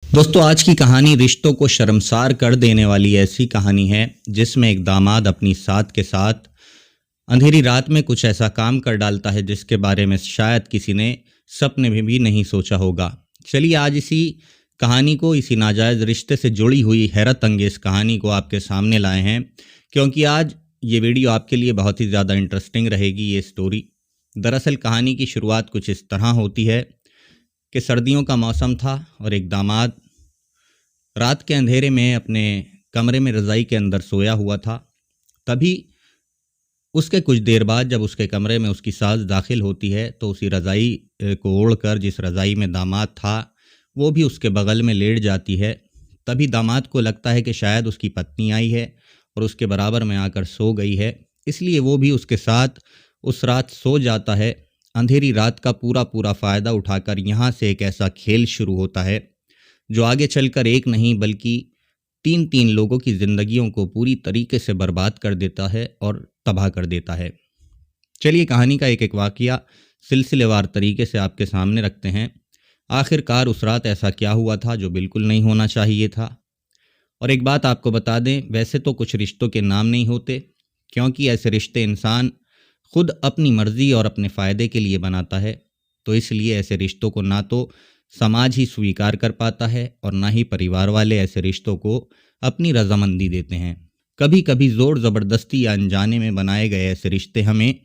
दोस्तों, आज की कहानी रिश्तों को शर्मसार कर देने वाली ऐसी कहानी है जिसमें एक दामाद अपनी साथ के साथ अंधेरी रात में कुछ ऐसा काम कर डालता है जिसके बारे में शायद किसी ने सपने में भी नहीं सोचा होगा। चलिए आज इसी कहानी को, इसी नाजायज़ रिश्ते से जुड़ी हुई हैरत अंगेज कहानी को आपके सामने लाए हैं, क्योंकि आज ये वीडियो आपके लिए बहुत ही ज़्यादा इंटरेस्टिंग रहेगी। ये स्टोरी दरअसल कहानी की शुरुआत कुछ इस तरह होती है कि सर्दियों का मौसम था और एक दामाद रात के अंधेरे में अपने कमरे में रज़ाई के अंदर सोया हुआ था। तभी उसके कुछ देर बाद जब उसके कमरे में उसकी सास दाखिल होती है तो उसी रज़ाई को ओढ़कर, जिस रज़ाई में दामाद था, वो भी उसके बगल में लेट जाती है। तभी दामाद को लगता है कि शायद उसकी पत्नी आई है और उसके बराबर में आकर सो गई है, इसलिए वो भी उसके साथ उस रात सो जाता है। अंधेरी रात का पूरा पूरा फ़ायदा उठाकर यहाँ से एक ऐसा खेल शुरू होता है जो आगे चलकर एक नहीं बल्कि तीन तीन लोगों की ज़िंदगियों को पूरी तरीके से बर्बाद कर देता है और तबाह कर देता है। चलिए कहानी का एक एक वाक़या सिलसिलेवार तरीके से आपके सामने रखते हैं। आखिरकार उस रात ऐसा क्या हुआ था जो बिल्कुल नहीं होना चाहिए था। और एक बात आपको बता दें, वैसे तो कुछ रिश्तों के नाम नहीं होते, क्योंकि ऐसे रिश्ते इंसान खुद अपनी मर्ज़ी और अपने फ़ायदे के लिए बनाता है। तो इसलिए ऐसे रिश्तों को ना तो समाज ही स्वीकार कर पाता है और ना ही परिवार वाले ऐसे रिश्तों को अपनी रजामंदी देते हैं। कभी कभी ज़ोर ज़बरदस्ती या अनजाने में बनाए गए ऐसे रिश्ते हमें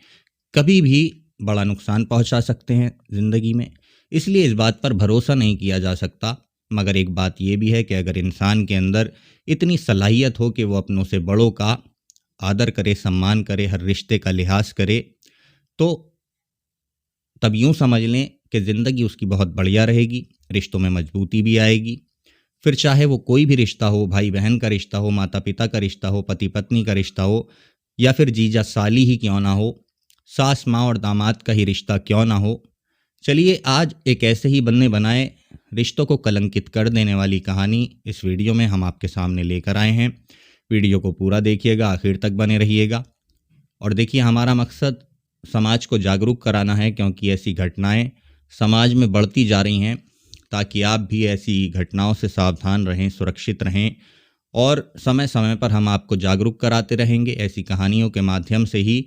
कभी भी बड़ा नुकसान पहुंचा सकते हैं ज़िंदगी में। इसलिए इस बात पर भरोसा नहीं किया जा सकता। मगर एक बात यह भी है कि अगर इंसान के अंदर इतनी सलाहियत हो कि वो अपनों से बड़ों का आदर करे, सम्मान करे, हर रिश्ते का लिहाज करे, तो तब यूँ समझ लें कि ज़िंदगी उसकी बहुत बढ़िया रहेगी, रिश्तों में मजबूती भी आएगी। फिर चाहे वो कोई भी रिश्ता हो, भाई बहन का रिश्ता हो, माता पिता का रिश्ता हो, पति पत्नी का रिश्ता हो, या फिर जीजा साली ही क्यों ना हो, सास माँ और दामाद का ही रिश्ता क्यों ना हो। चलिए आज एक ऐसे ही बनने बनाए रिश्तों को कलंकित कर देने वाली कहानी इस वीडियो में हम आपके सामने लेकर आए हैं। वीडियो को पूरा देखिएगा, आखिर तक बने रहिएगा। और देखिए, हमारा मकसद समाज को जागरूक कराना है, क्योंकि ऐसी घटनाएं समाज में बढ़ती जा रही हैं, ताकि आप भी ऐसी घटनाओं से सावधान रहें, सुरक्षित रहें। और समय समय पर हम आपको जागरूक कराते रहेंगे ऐसी कहानियों के माध्यम से ही।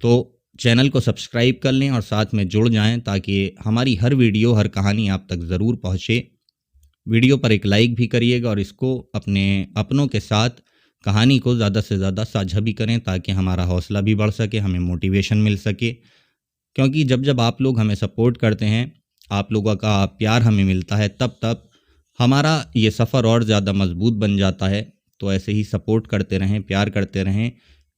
तो चैनल को सब्सक्राइब कर लें और साथ में जुड़ जाएं, ताकि हमारी हर वीडियो, हर कहानी आप तक ज़रूर पहुँचे। वीडियो पर एक लाइक भी करिएगा और इसको अपने अपनों के साथ कहानी को ज़्यादा से ज़्यादा साझा भी करें, ताकि हमारा हौसला भी बढ़ सके, हमें मोटिवेशन मिल सके। क्योंकि जब जब आप लोग हमें सपोर्ट करते हैं, आप लोगों का प्यार हमें मिलता है, तब तब हमारा ये सफ़र और ज़्यादा मजबूत बन जाता है। तो ऐसे ही सपोर्ट करते रहें, प्यार करते रहें।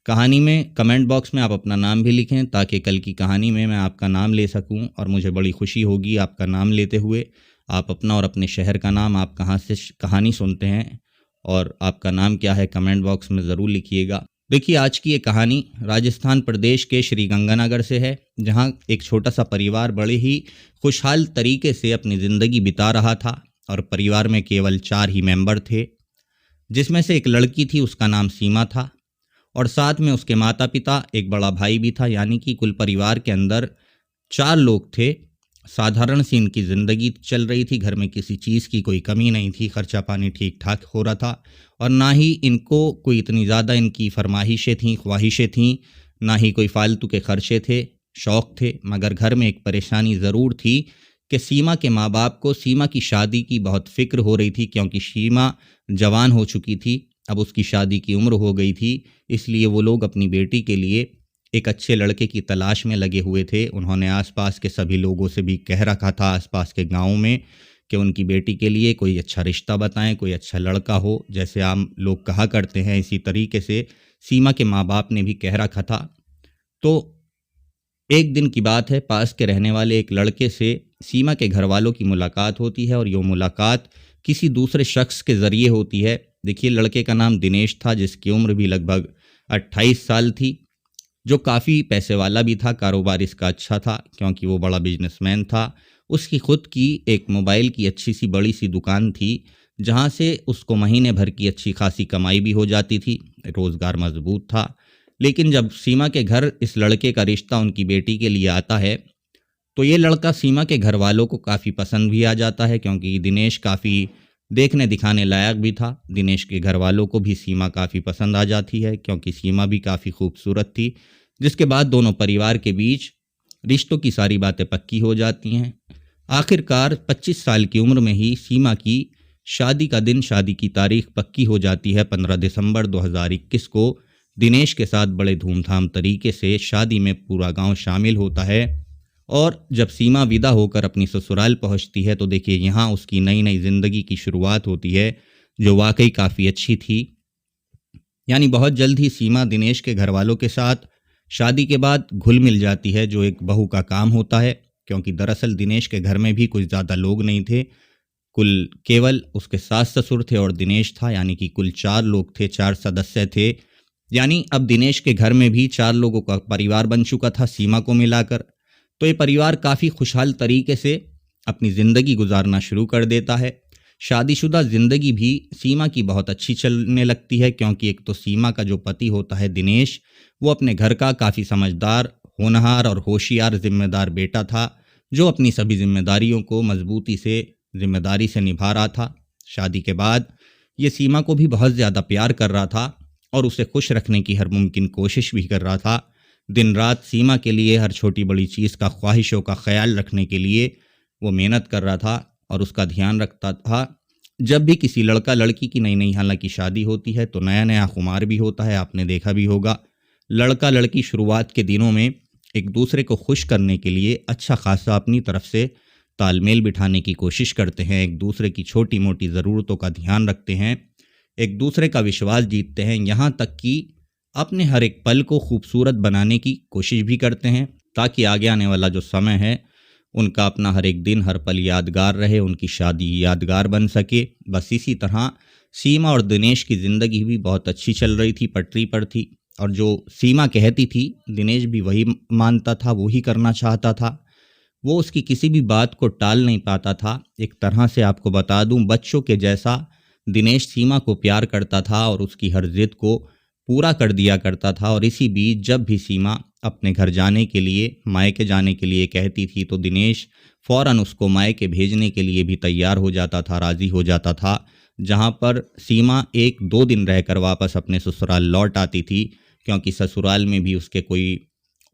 कहानी में कमेंट बॉक्स में आप अपना नाम भी लिखें, ताकि कल की कहानी में मैं आपका नाम ले सकूं और मुझे बड़ी खुशी होगी आपका नाम लेते हुए। आप अपना और अपने शहर का नाम, आप कहाँ से कहानी सुनते हैं और आपका नाम क्या है, कमेंट बॉक्स में ज़रूर लिखिएगा। देखिए, आज की ये कहानी राजस्थान प्रदेश के श्री गंगानगर से है, जहाँ एक छोटा सा परिवार बड़े ही खुशहाल तरीके से अपनी ज़िंदगी बिता रहा था। और परिवार में केवल 4 ही मेंबर थे, जिसमें से एक लड़की थी, उसका नाम सीमा था, और साथ में उसके माता पिता, एक बड़ा भाई भी था। यानी कि कुल परिवार के अंदर 4 लोग थे। साधारण सी इनकी ज़िंदगी चल रही थी, घर में किसी चीज़ की कोई कमी नहीं थी, खर्चा पानी ठीक ठाक हो रहा था, और ना ही इनको कोई इतनी ज़्यादा इनकी फरमाइशें थीं, ख्वाहिशें थीं, ना ही कोई फालतू के खर्चे थे, शौक़ थे। मगर घर में एक परेशानी ज़रूर थी कि सीमा के माँ बाप को सीमा की शादी की बहुत फ़िक्र हो रही थी, क्योंकि सीमा जवान हो चुकी थी, अब उसकी शादी की उम्र हो गई थी। इसलिए वो लोग अपनी बेटी के लिए एक अच्छे लड़के की तलाश में लगे हुए थे। उन्होंने आसपास के सभी लोगों से भी कह रखा था, आसपास के गाँव में, कि उनकी बेटी के लिए कोई अच्छा रिश्ता बताएं, कोई अच्छा लड़का हो। जैसे आम लोग कहा करते हैं, इसी तरीके से सीमा के माँ बाप ने भी कह रखा था। तो एक दिन की बात है, पास के रहने वाले एक लड़के से सीमा के घर वालों की मुलाकात होती है, और ये मुलाकात किसी दूसरे शख्स के ज़रिए होती है। देखिए, लड़के का नाम दिनेश था, जिसकी उम्र भी लगभग 28 साल थी, जो काफ़ी पैसे वाला भी था, कारोबार इसका अच्छा था, क्योंकि वो बड़ा बिजनेसमैन था। उसकी खुद की एक मोबाइल की अच्छी सी बड़ी सी दुकान थी, जहाँ से उसको महीने भर की अच्छी खासी कमाई भी हो जाती थी, रोज़गार मजबूत था। लेकिन जब सीमा के घर इस लड़के का रिश्ता उनकी बेटी के लिए आता है, तो ये लड़का सीमा के घर वालों को काफ़ी पसंद भी आ जाता है, क्योंकि दिनेश काफ़ी देखने दिखाने लायक भी था। दिनेश के घर वालों को भी सीमा काफ़ी पसंद आ जाती है क्योंकि सीमा भी काफ़ी खूबसूरत थी, जिसके बाद दोनों परिवार के बीच रिश्तों की सारी बातें पक्की हो जाती हैं। आखिरकार 25 साल की उम्र में ही सीमा की शादी का दिन, शादी की तारीख पक्की हो जाती है। 15 दिसंबर 2021 को दिनेश के साथ बड़े धूमधाम तरीके से शादी में पूरा गांव शामिल होता है। और जब सीमा विदा होकर अपनी ससुराल पहुंचती है तो देखिए यहाँ उसकी नई नई ज़िंदगी की शुरुआत होती है, जो वाकई काफ़ी अच्छी थी। यानी बहुत जल्द ही सीमा दिनेश के घर वालों के साथ शादी के बाद घुल मिल जाती है, जो एक बहू का काम होता है, क्योंकि दरअसल दिनेश के घर में भी कुछ ज़्यादा लोग नहीं थे। कुल केवल उसके सास ससुर थे और दिनेश था, यानी कि कुल 4 लोग थे, 4 सदस्य थे। यानी अब दिनेश के घर में भी 4 लोगों का परिवार बन चुका था सीमा को मिलाकर। तो ये परिवार काफ़ी खुशहाल तरीके से अपनी ज़िंदगी गुजारना शुरू कर देता है। शादीशुदा ज़िंदगी भी सीमा की बहुत अच्छी चलने लगती है, क्योंकि एक तो सीमा का जो पति होता है दिनेश, वो अपने घर का काफ़ी समझदार, होनहार और होशियार जिम्मेदार बेटा था, जो अपनी सभी जिम्मेदारियों को मजबूती से, जिम्मेदारी से निभा रहा था। शादी के बाद ये सीमा को भी बहुत ज़्यादा प्यार कर रहा था और उसे खुश रखने की हर मुमकिन कोशिश भी कर रहा था। दिन रात सीमा के लिए हर छोटी बड़ी चीज़ का, ख्वाहिशों का ख्याल रखने के लिए वो मेहनत कर रहा था और उसका ध्यान रखता था। जब भी किसी लड़का लड़की की नई नई हालांकि शादी होती है तो नया नया खुमार भी होता है, आपने देखा भी होगा। लड़का लड़की शुरुआत के दिनों में एक दूसरे को खुश करने के लिए अच्छा खासा अपनी तरफ से तालमेल बिठाने की कोशिश करते हैं, एक दूसरे की छोटी मोटी ज़रूरतों का ध्यान रखते हैं, एक दूसरे का विश्वास जीतते हैं, यहाँ तक कि अपने हर एक पल को खूबसूरत बनाने की कोशिश भी करते हैं, ताकि आगे आने वाला जो समय है उनका अपना हर एक दिन, हर पल यादगार रहे, उनकी शादी यादगार बन सके। बस इसी तरह सीमा और दिनेश की ज़िंदगी भी बहुत अच्छी चल रही थी, पटरी पर थी। और जो सीमा कहती थी दिनेश भी वही मानता था, वही करना चाहता था। वो उसकी किसी भी बात को टाल नहीं पाता था। एक तरह से आपको बता दूं, बच्चों के जैसा दिनेश सीमा को प्यार करता था और उसकी हर जिद को पूरा कर दिया करता था। और इसी बीच जब भी सीमा अपने घर जाने के लिए, मायके जाने के लिए कहती थी तो दिनेश फौरन उसको मायके भेजने के लिए भी तैयार हो जाता था, राज़ी हो जाता था। जहाँ पर सीमा 1-2 दिन रहकर वापस अपने ससुराल लौट आती थी, क्योंकि ससुराल में भी उसके कोई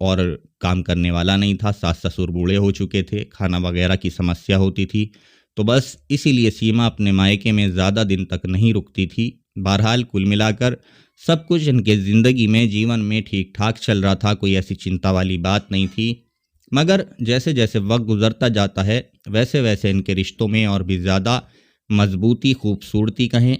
और काम करने वाला नहीं था। सास ससुर बूढ़े हो चुके थे, खाना वगैरह की समस्या होती थी, तो बस इसीलिए सीमा अपने मायके में ज़्यादा दिन तक नहीं रुकती थी। बहरहाल कुल मिलाकर सब कुछ इनके ज़िंदगी में, जीवन में ठीक ठाक चल रहा था, कोई ऐसी चिंता वाली बात नहीं थी। मगर जैसे जैसे वक्त गुजरता जाता है वैसे वैसे इनके रिश्तों में और भी ज़्यादा मजबूती, खूबसूरती कहें,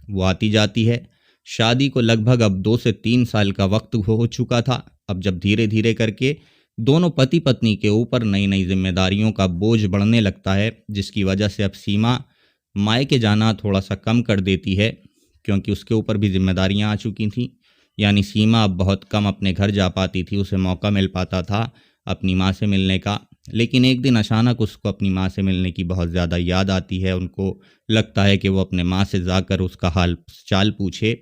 वो आती जाती है। शादी को लगभग अब 2 से 3 साल का वक्त हो चुका था। अब जब धीरे धीरे करके दोनों पति पत्नी के ऊपर नई नई जिम्मेदारियों का बोझ बढ़ने लगता है, जिसकी वजह से अब सीमा मायके जाना थोड़ा सा कम कर देती है, क्योंकि उसके ऊपर भी जिम्मेदारियां आ चुकी थीं। यानी सीमा अब बहुत कम अपने घर जा पाती थी, उसे मौका मिल पाता था अपनी माँ से मिलने का। लेकिन एक दिन अचानक उसको अपनी माँ से मिलने की बहुत ज़्यादा याद आती है। उनको लगता है कि वो अपने माँ से जाकर उसका हाल चाल पूछे।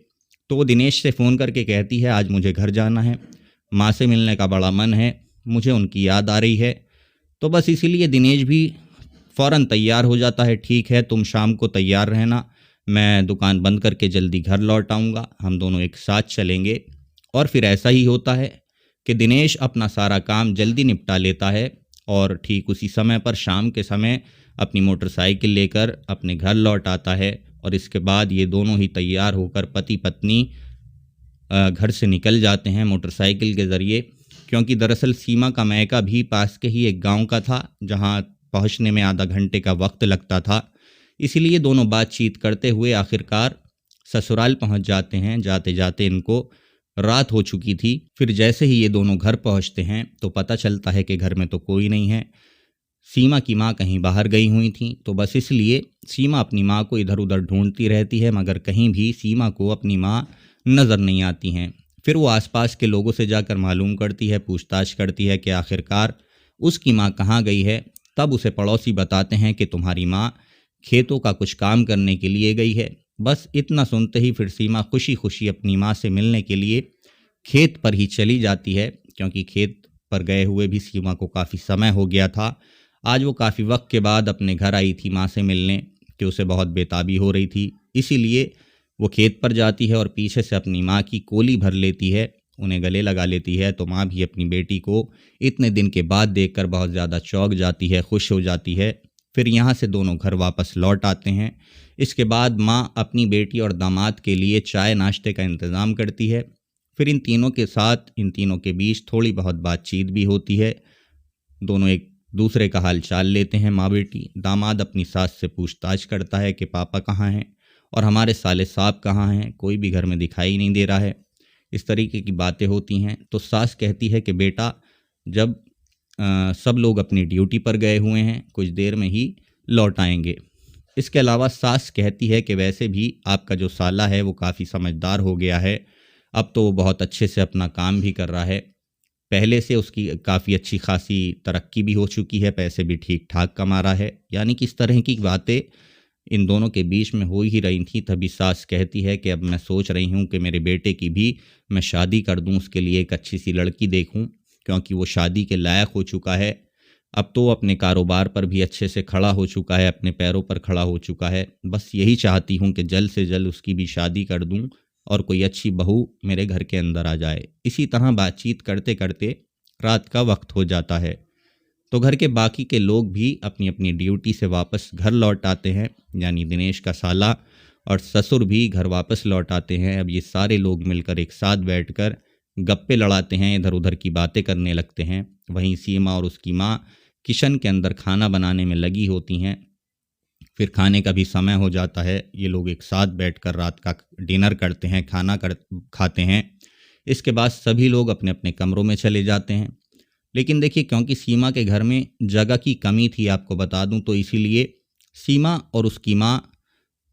तो वो दिनेश से फ़ोन करके कहती है, आज मुझे घर जाना है, माँ से मिलने का बड़ा मन है, मुझे उनकी याद आ रही है। तो बस इसीलिए दिनेश भी फ़ौरन तैयार हो जाता है। ठीक है, तुम शाम को तैयार रहना, मैं दुकान बंद करके जल्दी घर लौट आऊँगा, हम दोनों एक साथ चलेंगे। और फिर ऐसा ही होता है कि दिनेश अपना सारा काम जल्दी निपटा लेता है और ठीक उसी समय पर शाम के समय अपनी मोटरसाइकिल लेकर अपने घर लौट आता है। और इसके बाद ये दोनों ही तैयार होकर पति पत्नी घर से निकल जाते हैं मोटरसाइकिल के ज़रिए, क्योंकि दरअसल सीमा का मायका भी पास के ही एक गांव का था, जहां पहुंचने में आधा घंटे का वक्त लगता था। इसीलिए दोनों बातचीत करते हुए आखिरकार ससुराल पहुंच जाते हैं। जाते जाते इनको रात हो चुकी थी। फिर जैसे ही ये दोनों घर पहुंचते हैं तो पता चलता है कि घर में तो कोई नहीं है, सीमा की माँ कहीं बाहर गई हुई थी। तो बस इसलिए सीमा अपनी माँ को इधर उधर ढूंढती रहती है, मगर कहीं भी सीमा को अपनी माँ नज़र नहीं आती हैं। फिर वो आसपास के लोगों से जाकर मालूम करती है, पूछताछ करती है कि आखिरकार उसकी माँ कहाँ गई है। तब उसे पड़ोसी बताते हैं कि तुम्हारी माँ खेतों का कुछ काम करने के लिए गई है। बस इतना सुनते ही फिर सीमा खुशी खुशी अपनी माँ से मिलने के लिए खेत पर ही चली जाती है, क्योंकि खेत पर गए हुए भी सीमा को काफ़ी समय हो गया था। आज वो काफ़ी वक्त के बाद अपने घर आई थी माँ से मिलने। कि उसे बहुत बेताबी हो रही थी, इसीलिए वो खेत पर जाती है और पीछे से अपनी माँ की कोली भर लेती है, उन्हें गले लगा लेती है। तो माँ भी अपनी बेटी को इतने दिन के बाद देखकर बहुत ज़्यादा चौंक जाती है, खुश हो जाती है। फिर यहाँ से दोनों घर वापस लौट आते हैं। इसके बाद माँ अपनी बेटी और दामाद के लिए चाय नाश्ते का इंतज़ाम करती है। फिर इन तीनों के साथ, इन तीनों के बीच थोड़ी बहुत बातचीत भी होती है। दोनों एक दूसरे का हाल चाल लेते हैं, माँ बेटी। दामाद अपनी सास से पूछताछ करता है कि पापा कहाँ हैं और हमारे साले साहब कहाँ हैं, कोई भी घर में दिखाई नहीं दे रहा है। इस तरीके की बातें होती हैं। तो सास कहती है कि बेटा, जब सब लोग अपनी ड्यूटी पर गए हुए हैं, कुछ देर में ही लौट आएंगे। इसके अलावा सास कहती है कि वैसे भी आपका जो साला है वो काफ़ी समझदार हो गया है, अब तो वो बहुत अच्छे से अपना काम भी कर रहा है। पहले से उसकी काफ़ी अच्छी खासी तरक्की भी हो चुकी है, पैसे भी ठीक ठाक कमा रहा है। यानी कि इस तरह की बातें इन दोनों के बीच में हो ही रही थी। तभी सास कहती है कि अब मैं सोच रही हूँ कि मेरे बेटे की भी मैं शादी कर दूँ, उसके लिए एक अच्छी सी लड़की देखूँ, क्योंकि वो शादी के लायक हो चुका है। अब तो अपने कारोबार पर भी अच्छे से खड़ा हो चुका है, अपने पैरों पर खड़ा हो चुका है। बस यही चाहती हूँ कि जल्द से जल्द उसकी भी शादी कर दूँ और कोई अच्छी बहू मेरे घर के अंदर आ जाए। इसी तरह बातचीत करते करते रात का वक्त हो जाता है। तो घर के बाकी के लोग भी अपनी अपनी ड्यूटी से वापस घर लौट आते हैं, यानी दिनेश का साला और ससुर भी घर वापस लौट आते हैं। अब ये सारे लोग मिलकर एक साथ बैठकर गप्पे लड़ाते हैं, इधर उधर की बातें करने लगते हैं। वहीं सीमा और उसकी माँ किचन के अंदर खाना बनाने में लगी होती हैं। फिर खाने का भी समय हो जाता है। ये लोग एक साथ बैठकर रात का डिनर करते हैं, खाते हैं। इसके बाद सभी लोग अपने अपने कमरों में चले जाते हैं। लेकिन देखिए, क्योंकि सीमा के घर में जगह की कमी थी, आपको बता दूं, तो इसीलिए सीमा और उसकी माँ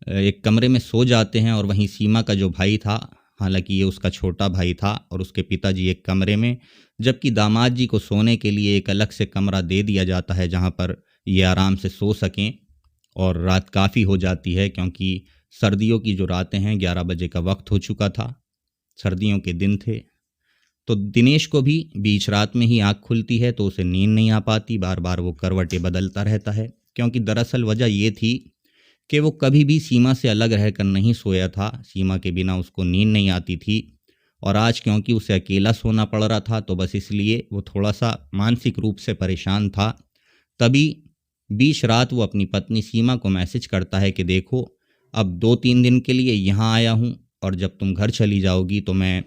एक कमरे में सो जाते हैं और वहीं सीमा का जो भाई था, हालांकि ये उसका छोटा भाई था, और उसके पिताजी एक कमरे में, जबकि दामाद जी को सोने के लिए एक अलग से कमरा दे दिया जाता है जहाँ पर ये आराम से सो सकें। और रात काफ़ी हो जाती है, क्योंकि सर्दियों की जो रातें हैं, 11 बजे का वक्त हो चुका था, सर्दियों के दिन थे। तो दिनेश को भी बीच रात में ही आँख खुलती है, तो उसे नींद नहीं आ पाती, बार बार वो करवटें बदलता रहता है। क्योंकि दरअसल वजह ये थी कि वो कभी भी सीमा से अलग रहकर नहीं सोया था, सीमा के बिना उसको नींद नहीं आती थी। और आज क्योंकि उसे अकेला सोना पड़ रहा था, तो बस इसलिए वो थोड़ा सा मानसिक रूप से परेशान था। तभी बीच रात वो अपनी पत्नी सीमा को मैसेज करता है कि देखो, अब 2-3 दिन के लिए यहाँ आया हूँ, और जब तुम घर चली जाओगी तो मैं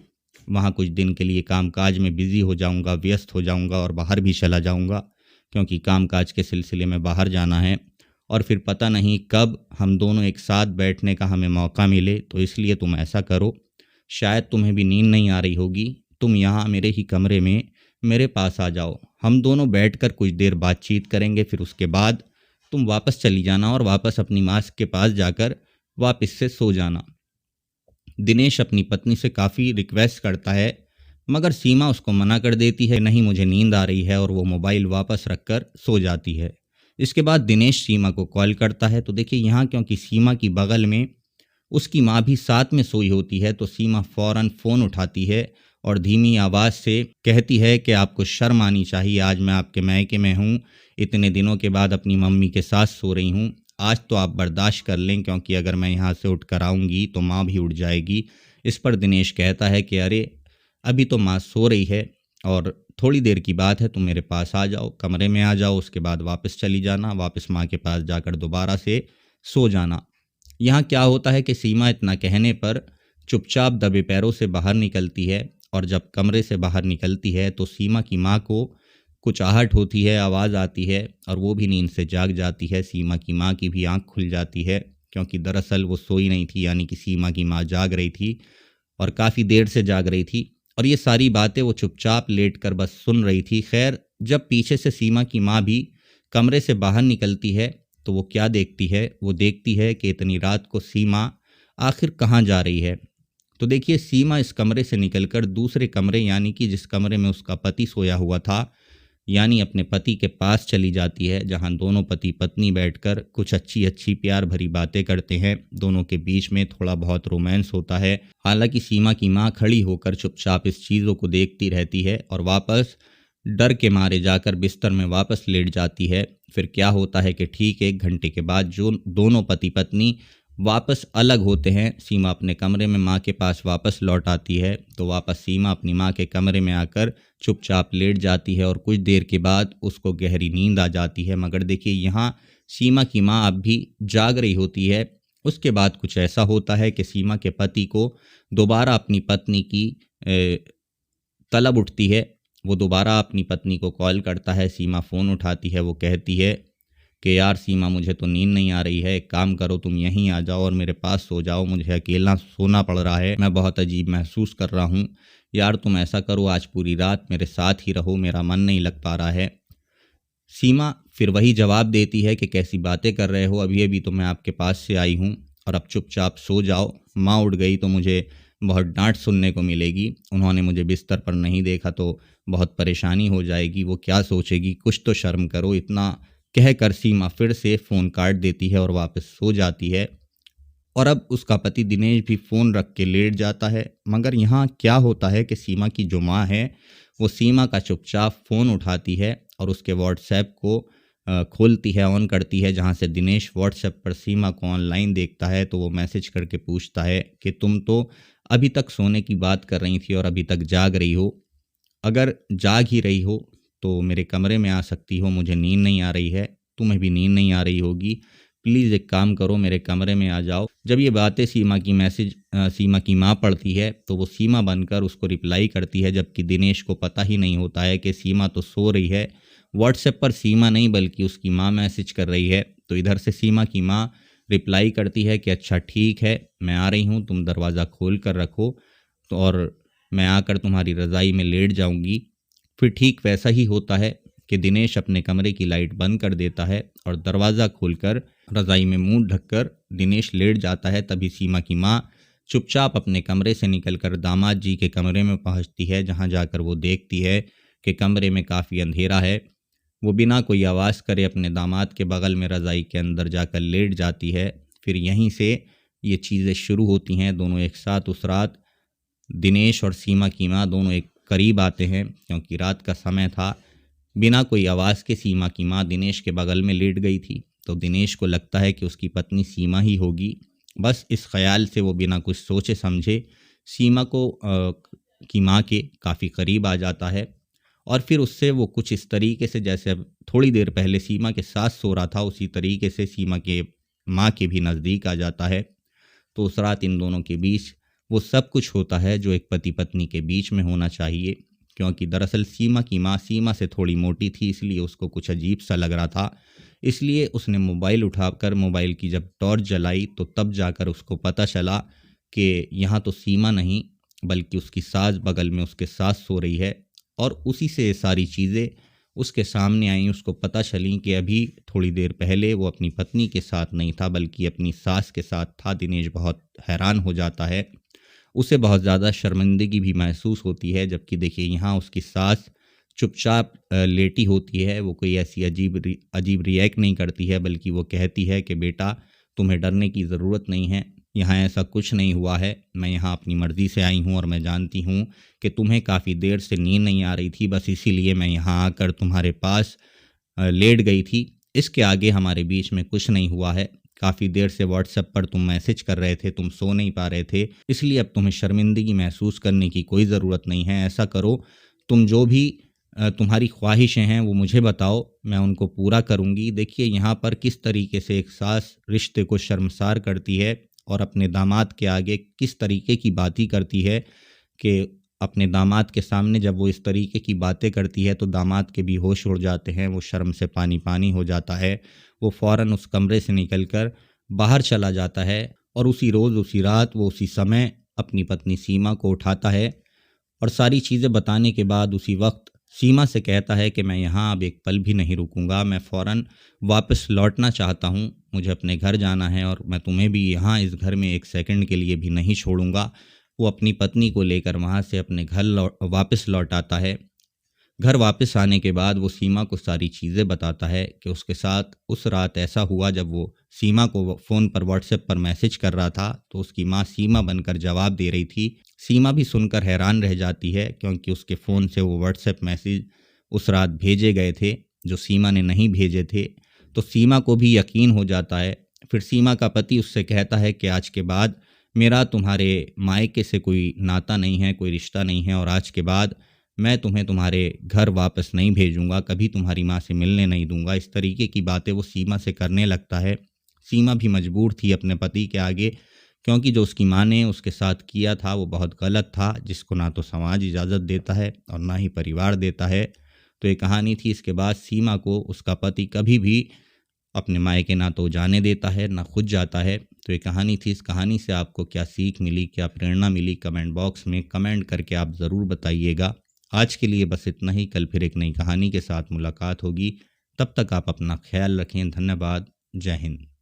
वहाँ कुछ दिन के लिए कामकाज में बिज़ी हो जाऊँगा, व्यस्त हो जाऊँगा, और बाहर भी चला जाऊँगा, क्योंकि कामकाज के सिलसिले में बाहर जाना है। और फिर पता नहीं कब हम दोनों एक साथ बैठने का हमें मौका मिले, तो इसलिए तुम ऐसा करो, शायद तुम्हें भी नींद नहीं आ रही होगी, तुम यहाँ मेरे ही कमरे में मेरे पास आ जाओ, हम दोनों बैठकर कुछ देर बातचीत करेंगे, फिर उसके बाद तुम वापस चली जाना और वापस अपनी माँ के पास जाकर वापस से सो जाना। दिनेश अपनी पत्नी से काफ़ी रिक्वेस्ट करता है, मगर सीमा उसको मना कर देती है, नहीं मुझे नींद आ रही है, और वो मोबाइल वापस रखकर सो जाती है। इसके बाद दिनेश सीमा को कॉल करता है। तो देखिए, यहाँ क्योंकि सीमा की बगल में उसकी माँ भी साथ में सोई होती है, तो सीमा फ़ौरन फ़ोन उठाती है और धीमी आवाज़ से कहती है कि आपको शर्म आनी चाहिए, आज मैं आपके मायके में हूँ, इतने दिनों के बाद अपनी मम्मी के साथ सो रही हूँ, आज तो आप बर्दाश्त कर लें, क्योंकि अगर मैं यहाँ से उठ कर आऊँगी तो माँ भी उठ जाएगी। इस पर दिनेश कहता है कि अरे, अभी तो माँ सो रही है और थोड़ी देर की बात है, तुम मेरे पास आ जाओ, कमरे में आ जाओ, उसके बाद वापस चली जाना, वापस माँ के पास जाकर दोबारा से सो जाना। यहाँ क्या होता है कि सीमा इतना कहने पर चुपचाप दबे पैरों से बाहर निकलती है, और जब कमरे से बाहर निकलती है तो सीमा की माँ को कुछ आहट होती है, आवाज़ आती है, और वो भी नींद से जाग जाती है। सीमा की माँ की भी आंख खुल जाती है, क्योंकि दरअसल वो सोई नहीं थी, यानी कि सीमा की माँ जाग रही थी और काफ़ी देर से जाग रही थी, और ये सारी बातें वो चुपचाप लेट कर बस सुन रही थी। खैर, जब पीछे से सीमा की माँ भी कमरे से बाहर निकलती है, तो वो क्या देखती है, वो देखती है कि इतनी रात को सीमा आखिर कहाँ जा रही है। तो देखिए, सीमा इस कमरे से निकलकर दूसरे कमरे, यानी कि जिस कमरे में उसका पति सोया हुआ था, यानी अपने पति के पास चली जाती है, जहां दोनों पति पत्नी बैठकर कुछ अच्छी अच्छी प्यार भरी बातें करते हैं। दोनों के बीच में थोड़ा बहुत रोमांस होता है। हालांकि सीमा की माँ खड़ी होकर चुपचाप इस चीज़ों को देखती रहती है और वापस डर के मारे जाकर बिस्तर में वापस लेट जाती है। फिर क्या होता है कि ठीक 1 घंटे के बाद जो दोनों पति पत्नी वापस अलग होते हैं, सीमा अपने कमरे में माँ के पास वापस लौट आती है। तो वापस सीमा अपनी माँ के कमरे में आकर चुपचाप लेट जाती है और कुछ देर के बाद उसको गहरी नींद आ जाती है। मगर देखिए यहाँ सीमा की माँ अब भी जाग रही होती है। उसके बाद कुछ ऐसा होता है कि सीमा के पति को दोबारा अपनी पत्नी की तलब उठती है। वो दोबारा अपनी पत्नी को कॉल करता है, सीमा फ़ोन उठाती है। वो कहती है कि यार सीमा, मुझे तो नींद नहीं आ रही है, एक काम करो तुम यहीं आ जाओ और मेरे पास सो जाओ, मुझे अकेला सोना पड़ रहा है, मैं बहुत अजीब महसूस कर रहा हूँ। यार तुम ऐसा करो, आज पूरी रात मेरे साथ ही रहो, मेरा मन नहीं लग पा रहा है। सीमा फिर वही जवाब देती है कि कैसी बातें कर रहे हो, अभी अभी तो मैं आपके पास से आई हूँ और अब चुपचाप सो जाओ। माँ उठ गई तो मुझे बहुत डांट सुनने को मिलेगी, उन्होंने मुझे बिस्तर पर नहीं देखा तो बहुत परेशानी हो जाएगी, वो क्या सोचेगी, कुछ तो शर्म करो। इतना कहकर सीमा फिर से फ़ोन काट देती है और वापस सो जाती है। और अब उसका पति दिनेश भी फ़ोन रख के लेट जाता है। मगर यहाँ क्या होता है कि सीमा की जो माँ है वो सीमा का चुपचाप फ़ोन उठाती है और उसके व्हाट्सएप को खोलती है, ऑन करती है, जहाँ से दिनेश व्हाट्सएप पर सीमा को ऑनलाइन देखता है। तो वो मैसेज करके पूछता है कि तुम तो अभी तक सोने की बात कर रही थी और अभी तक जाग रही हो, अगर जाग ही रही हो तो मेरे कमरे में आ सकती हो, मुझे नींद नहीं आ रही है, तुम्हें भी नींद नहीं आ रही होगी, प्लीज़ एक काम करो मेरे कमरे में आ जाओ। जब ये बातें सीमा की माँ पढ़ती है तो वो सीमा बनकर उसको रिप्लाई करती है, जबकि दिनेश को पता ही नहीं होता है कि सीमा तो सो रही है। व्हाट्सएप पर सीमा नहीं बल्कि उसकी माँ मैसेज कर रही है। तो इधर से सीमा की माँ रिप्लाई करती है कि अच्छा ठीक है, मैं आ रही हूँ, तुम दरवाज़ा खोल कर रखो तो और मैं आकर तुम्हारी रज़ाई में लेट जाऊंगी। फिर ठीक वैसा ही होता है कि दिनेश अपने कमरे की लाइट बंद कर देता है और दरवाज़ा खोलकर रज़ाई में मुंह ढककर दिनेश लेट जाता है। तभी सीमा की माँ चुपचाप अपने कमरे से निकलकर दामाद जी के कमरे में पहुंचती है, जहां जाकर वो देखती है कि कमरे में काफ़ी अंधेरा है। वो बिना कोई आवाज़ करे अपने दामाद के बगल में रज़ाई के अंदर जाकर लेट जाती है। फिर यहीं से ये चीज़ें शुरू होती हैं। दोनों एक साथ उस रात दिनेश और सीमा की माँ दोनों एक करीब आते हैं, क्योंकि रात का समय था। बिना कोई आवाज़ के सीमा की माँ दिनेश के बगल में लेट गई थी। तो दिनेश को लगता है कि उसकी पत्नी सीमा ही होगी। बस इस ख्याल से वो बिना कुछ सोचे समझे सीमा की माँ के काफ़ी करीब आ जाता है और फिर उससे वो कुछ इस तरीके से, जैसे अब थोड़ी देर पहले सीमा के साथ सो रहा था, उसी तरीके से सीमा के माँ के भी नज़दीक आ जाता है। तो उस रात इन दोनों के बीच वो सब कुछ होता है जो एक पति पत्नी के बीच में होना चाहिए। क्योंकि दरअसल सीमा की माँ सीमा से थोड़ी मोटी थी, इसलिए उसको कुछ अजीब सा लग रहा था। इसलिए उसने मोबाइल उठाकर मोबाइल की जब टॉर्च जलाई तो तब जाकर उसको पता चला कि यहाँ तो सीमा नहीं बल्कि उसकी सास बगल में उसके साथ सो रही है। और उसी से सारी चीज़ें उसके सामने आई। उसको पता चली कि अभी थोड़ी देर पहले वो अपनी पत्नी के साथ नहीं था बल्कि अपनी सास के साथ था। दिनेश बहुत हैरान हो जाता है, उसे बहुत ज़्यादा शर्मिंदगी भी महसूस होती है। जबकि देखिए यहाँ उसकी सास चुपचाप लेटी होती है, वो कोई ऐसी अजीब रिएक्ट नहीं करती है, बल्कि वो कहती है कि बेटा तुम्हें डरने की ज़रूरत नहीं है, यहाँ ऐसा कुछ नहीं हुआ है, मैं यहाँ अपनी मर्ज़ी से आई हूँ और मैं जानती हूँ कि तुम्हें काफ़ी देर से नींद नहीं आ रही थी, बस इसीलिए मैं यहाँ आकर तुम्हारे पास लेट गई थी। इसके आगे हमारे बीच में कुछ नहीं हुआ है। काफ़ी देर से व्हाट्सएप पर तुम मैसेज कर रहे थे, तुम सो नहीं पा रहे थे, इसलिए अब तुम्हें शर्मिंदगी महसूस करने की कोई ज़रूरत नहीं है। ऐसा करो, तुम जो भी तुम्हारी ख्वाहिशें हैं वो मुझे बताओ, मैं उनको पूरा करूँगी। देखिए यहाँ पर किस तरीके से एक सास रिश्ते को शर्मसार करती है और अपने दामाद के आगे किस तरीके की बातें करती है कि अपने दामाद के सामने जब वो इस तरीके की बातें करती है तो दामाद के भी होश उड़ जाते हैं, वो शर्म से पानी पानी हो जाता है। वो फ़ौरन उस कमरे से निकलकर बाहर चला जाता है और उसी रोज़ उसी रात वो उसी समय अपनी पत्नी सीमा को उठाता है और सारी चीज़ें बताने के बाद उसी वक्त सीमा से कहता है कि मैं यहाँ अब एक पल भी नहीं रुकूंगा, मैं फ़ौरन वापस लौटना चाहता हूँ, मुझे अपने घर जाना है और मैं तुम्हें भी यहाँ इस घर में एक सेकंड के लिए भी नहीं छोड़ूंगा। वो अपनी पत्नी को लेकर वहाँ से अपने घर वापस लौट आता है। घर वापस आने के बाद वो सीमा को सारी चीज़ें बताता है कि उसके साथ उस रात ऐसा हुआ। जब वो सीमा को फ़ोन पर व्हाट्सएप पर मैसेज कर रहा था तो उसकी माँ सीमा बनकर जवाब दे रही थी। सीमा भी सुनकर हैरान रह जाती है, क्योंकि उसके फ़ोन से वो व्हाट्सएप मैसेज उस रात भेजे गए थे, जो सीमा ने नहीं भेजे थे, तो सीमा को भी यकीन हो जाता है। फिर सीमा का पति उससे कहता है कि आज के बाद मेरा तुम्हारे मायके से कोई नाता नहीं है, कोई रिश्ता नहीं है, और आज के बाद मैं तुम्हें तुम्हारे घर वापस नहीं भेजूँगा, कभी तुम्हारी माँ से मिलने नहीं दूँगा। इस तरीके की बातें वो सीमा से करने लगता है। सीमा भी मजबूर थी अपने पति के आगे, क्योंकि जो उसकी माँ ने उसके साथ किया था वो बहुत गलत था, जिसको ना तो समाज इजाज़त देता है और ना ही परिवार देता है। तो ये कहानी थी। इसके बाद सीमा को उसका पति कभी भी अपने मायके ना तो जाने देता है, ना खुद जाता है। तो ये कहानी थी। इस कहानी से आपको क्या सीख मिली, क्या प्रेरणा मिली, कमेंट बॉक्स में कमेंट करके आप ज़रूर बताइएगा। आज के लिए बस इतना ही। कल फिर एक नई कहानी के साथ मुलाकात होगी। तब तक आप अपना ख्याल रखें। धन्यवाद। जय हिंद।